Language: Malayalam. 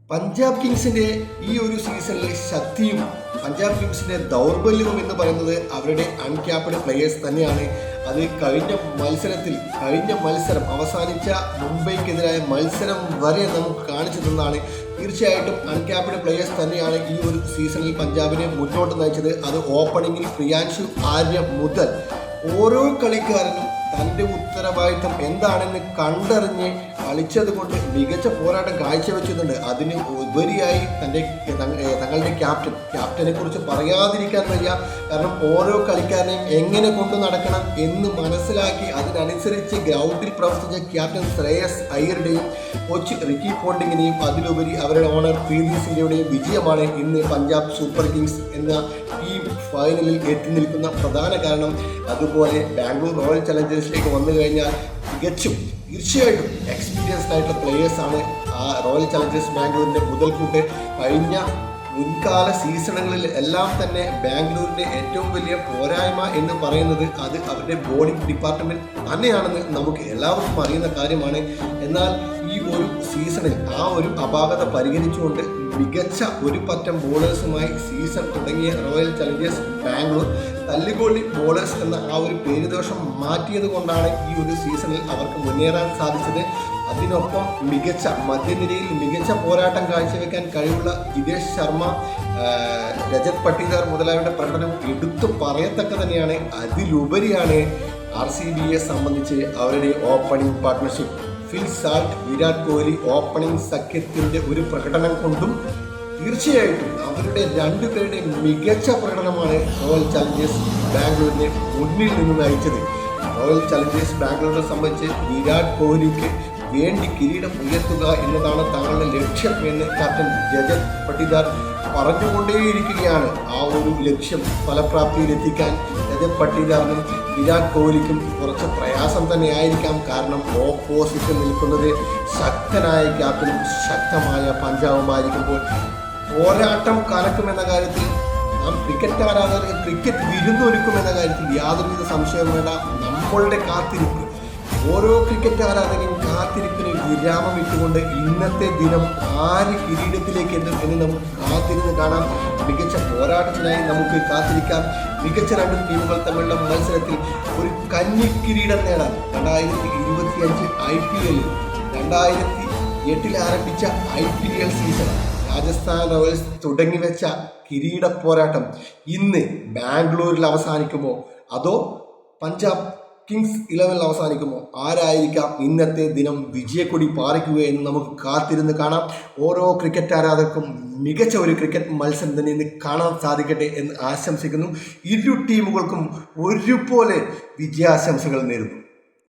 പഞ്ചാബ് കിങ്സിന്റെ ഈ ഒരു സീസണിലെ ശക്തിയും പഞ്ചാബ് കിങ്സിന്റെ ദൗർബല്യവും എന്ന് പറയുന്നത് അവരുടെ അൺക്യാപ്ഡ് പ്ലെയേഴ്സ് തന്നെയാണ്. അത് കഴിഞ്ഞ മത്സരം അവസാനിച്ച മുംബൈക്കെതിരായ മത്സരം വരെ നമുക്ക് കാണിച്ചു തന്നതാണ്. തീർച്ചയായിട്ടും അൺക്യാപ്ഡ് പ്ലെയേഴ്സ് തന്നെയാണ് ഈ ഒരു സീസണിൽ പഞ്ചാബിനെ മുന്നോട്ട് നയിച്ചത്. അത് ഓപ്പണിങ്ങിൽ പ്രിയാൻഷു ആര്യ മുതൽ ഓരോ കളിക്കാരനും തൻ്റെ ഉത്തരവാദിത്തം എന്താണെന്ന് കണ്ടറിഞ്ഞ് കളിച്ചത് കൊണ്ട് മികച്ച പോരാട്ടം കാഴ്ചവെച്ചിട്ടുണ്ട്. അതിന് ഉപരിയായി തങ്ങളുടെ ക്യാപ്റ്റനെ കുറിച്ച് പറയാതിരിക്കാൻ വയ്യ. കാരണം ഓരോ കളിക്കാരനെയും എങ്ങനെ കൊണ്ടു നടക്കണം എന്ന് മനസ്സിലാക്കി അതിനനുസരിച്ച് ഗ്രൗണ്ടിൽ പ്രവർത്തിച്ച ക്യാപ്റ്റൻ ശ്രേയസ് അയ്യരുടെയും കോച്ച് റിക്കി പോണ്ടിങ്ങിനെയും അതിലുപരി അവരുടെ ഓണർ പ്രീതി സിംഗയുടെയും വിജയമാണ് ഇന്ന് പഞ്ചാബ് സൂപ്പർ കിങ്സ് എന്ന ടീം ഫൈനലിൽ എത്തി നിൽക്കുന്ന പ്രധാന കാരണം. അതുപോലെ ബാംഗ്ലൂർ റോയൽ ചലഞ്ചേഴ്സിലേക്ക് വന്നു കഴിഞ്ഞാൽ തീർച്ചയായിട്ടും എക്സ്പീരിയൻസ്ഡ് ആയിട്ടുള്ള പ്ലെയേഴ്സാണ് ആ റോയൽ ചലഞ്ചേഴ്സ് ബാംഗ്ലൂരിൻ്റെ മുതൽക്കൂട്ട്. കഴിഞ്ഞ മുൻകാല സീസണുകളിൽ എല്ലാം തന്നെ ബാംഗ്ലൂരിൻ്റെ ഏറ്റവും വലിയ പോരായ്മ എന്ന് പറയുന്നത് അത് അവരുടെ ബോളിംഗ് ഡിപ്പാർട്ട്മെൻറ്റ് തന്നെയാണെന്ന് നമുക്ക് എല്ലാവർക്കും അറിയുന്ന കാര്യമാണ്. എന്നാൽ ഈ ഒരു സീസണിൽ ആ ഒരു അപാകത പരിഗണിച്ചുകൊണ്ട് മികച്ച ഒരു പറ്റം ബോളേഴ്സുമായി സീസൺ തുടങ്ങിയ റോയൽ ചലഞ്ചേഴ്സ് ബാംഗ്ലൂർ തല്ലിക്കൊള്ളി ബോളേഴ്സ് എന്ന ആ ഒരു പേരുദോഷം മാറ്റിയത് കൊണ്ടാണ് ഈ ഒരു സീസണിൽ അവർക്ക് മുന്നേറാൻ സാധിച്ചത്. അതിനൊപ്പം മധ്യനിരയിൽ മികച്ച പോരാട്ടം കാഴ്ചവെക്കാൻ കഴിവുള്ള ജിതേഷ് ശർമ്മ, രജത് പട്ടീദാർ മുതലായവരുടെ പ്രകടനം എടുത്തു പറയത്തക്ക തന്നെയാണ്. അതിലുപരിയാണ് RCBയെ സംബന്ധിച്ച് അവരുടെ opening partnership Phil Salt, Virat Kohli opening സഖ്യത്തിൻ്റെ ഒരു പ്രകടനം കൊണ്ടും തീർച്ചയായിട്ടും അവരുടെ രണ്ടുപേരുടെ മികച്ച പ്രകടനമാണ് റോയൽ ചലഞ്ചേഴ്സ് ബാംഗ്ലൂരിനെ മുന്നിൽ നിന്ന് നയിച്ചത്. റോയൽ ചലഞ്ചേഴ്സ് ബാംഗ്ലൂരിനെ സംബന്ധിച്ച് വിരാട് കോഹ്ലിക്ക് വേണ്ടി കിരീടം ഉയർത്തുക എന്നതാണ് തങ്ങളുടെ ലക്ഷ്യം എന്ന് ക്യാപ്റ്റൻ രജത് പട്ടീദാർ പറഞ്ഞുകൊണ്ടേയിരിക്കുകയാണ്. ആ ഒരു ലക്ഷ്യം ഫലപ്രാപ്തിയിലെത്തിക്കാൻ രജത് പട്ടീദാറിനും വിരാട് കോഹ്ലിക്കും കുറച്ച് പ്രയാസം തന്നെയായിരിക്കാം. കാരണം ഓപ്പോസിറ്റ് നിൽക്കുന്നത് ശക്തനായ ക്യാപ്റ്റനും ശക്തമായ പഞ്ചാബുമായിരിക്കുമ്പോൾ പോരാട്ടം കനക്കുമെന്ന കാര്യത്തിൽ ക്രിക്കറ്റ് ആരാധകർക്ക് ക്രിക്കറ്റ് വിരുന്നൊരുക്കുമെന്ന കാര്യത്തിൽ യാതൊരുവിധ സംശയവും വേണ്ട. നമ്മളുടെ കാത്തിരിപ്പ്, ഓരോ ക്രിക്കറ്റ് ആരാധകയും കാത്തിരിപ്പിന് വിരാമം ഇട്ടുകൊണ്ട് ഇന്നത്തെ ദിനം ആര് കിരീടത്തിലേക്ക് എത്തും എന്ന് നമുക്ക് കാത്തിരുന്ന് കാണാം. മികച്ച പോരാട്ടത്തിനായി നമുക്ക് കാത്തിരിക്കാം. മികച്ച രണ്ട് ടീമുകൾ തമ്മിലുള്ള മത്സരത്തിൽ ഒരു കന്നി കിരീടം നേടാൻ 2025 IPL 2008 ആരംഭിച്ച IPL സീസൺ രാജസ്ഥാൻ റോയൽസ് തുടങ്ങിവെച്ച കിരീട പോരാട്ടം ഇന്ന് ബാംഗ്ലൂരിൽ അവസാനിക്കുമോ അതോ പഞ്ചാബ് കിങ്സ് 11 അവസാനിക്കുമോ? ആരായിരിക്കാം ഇന്നത്തെ ദിനം വിജയക്കൊടി പാറിക്കുകയെന്ന് നമുക്ക് കാത്തിരുന്ന് കാണാം. ഓരോ ക്രിക്കറ്റ് ആരാധകർക്കും മികച്ച ഒരു ക്രിക്കറ്റ് മത്സരം തന്നെ ഇന്ന് കാണാൻ സാധിക്കട്ടെ എന്ന് ആശംസിക്കുന്നു. ഇരു ടീമുകൾക്കും ഒരുപോലെ വിജയാശംസകൾ നേരുന്നു.